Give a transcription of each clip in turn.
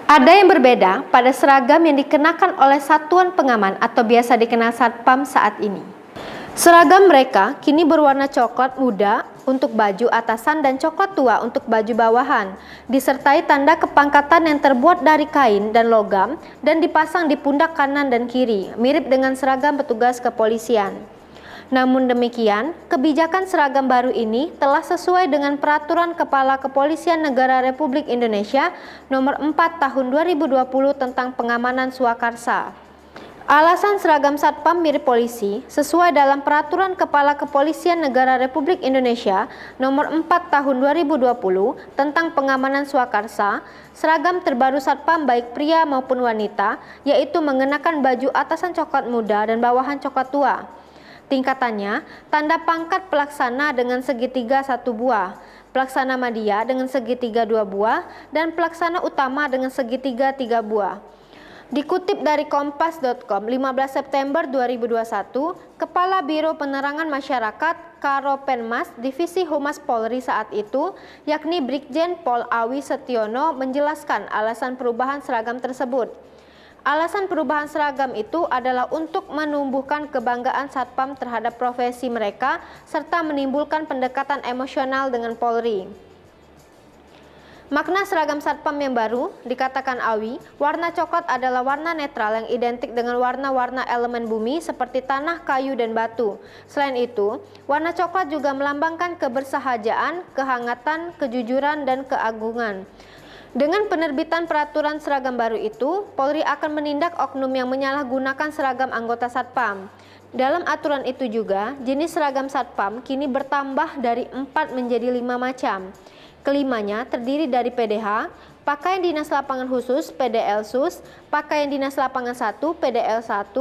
Ada yang berbeda pada seragam yang dikenakan oleh satuan pengaman atau biasa dikenal Satpam saat ini. Seragam mereka kini berwarna coklat muda untuk baju atasan dan coklat tua untuk baju bawahan, disertai tanda kepangkatan yang terbuat dari kain dan logam dan dipasang di pundak kanan dan kiri, mirip dengan seragam petugas kepolisian. Namun demikian, kebijakan seragam baru ini telah sesuai dengan Peraturan Kepala Kepolisian Negara Republik Indonesia Nomor 4 Tahun 2020 tentang Pengamanan Swakarsa. Alasan seragam Satpam mirip polisi sesuai dalam Peraturan Kepala Kepolisian Negara Republik Indonesia Nomor 4 Tahun 2020 tentang Pengamanan Swakarsa. Seragam terbaru Satpam baik pria maupun wanita, yaitu mengenakan baju atasan coklat muda dan bawahan coklat tua. Tingkatannya, tanda pangkat pelaksana dengan segitiga 1 buah, pelaksana madya dengan segitiga 2 buah, dan pelaksana utama dengan segitiga 3 buah. Dikutip dari kompas.com 15 September 2021, Kepala Biro Penerangan Masyarakat Karopenmas Divisi Humas Polri saat itu, yakni Brigjen Pol Awi Setiono, menjelaskan alasan perubahan seragam tersebut. Alasan perubahan seragam itu adalah untuk menumbuhkan kebanggaan Satpam terhadap profesi mereka serta menimbulkan pendekatan emosional dengan Polri. Makna seragam Satpam yang baru, dikatakan Awi, warna coklat adalah warna netral yang identik dengan warna-warna elemen bumi seperti tanah, kayu, dan batu. Selain itu, warna coklat juga melambangkan kebersahajaan, kehangatan, kejujuran, dan keagungan. Dengan penerbitan peraturan seragam baru itu, Polri akan menindak oknum yang menyalahgunakan seragam anggota Satpam. Dalam aturan itu juga, jenis seragam Satpam kini bertambah dari 4 menjadi 5 macam. Kelimanya terdiri dari PDH, Pakaian Dinas Lapangan Khusus (PDL-SUS), Pakaian Dinas Lapangan 1 (PDL-1),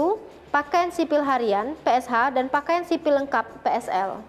Pakaian Sipil Harian (PSH), dan Pakaian Sipil Lengkap (PSL).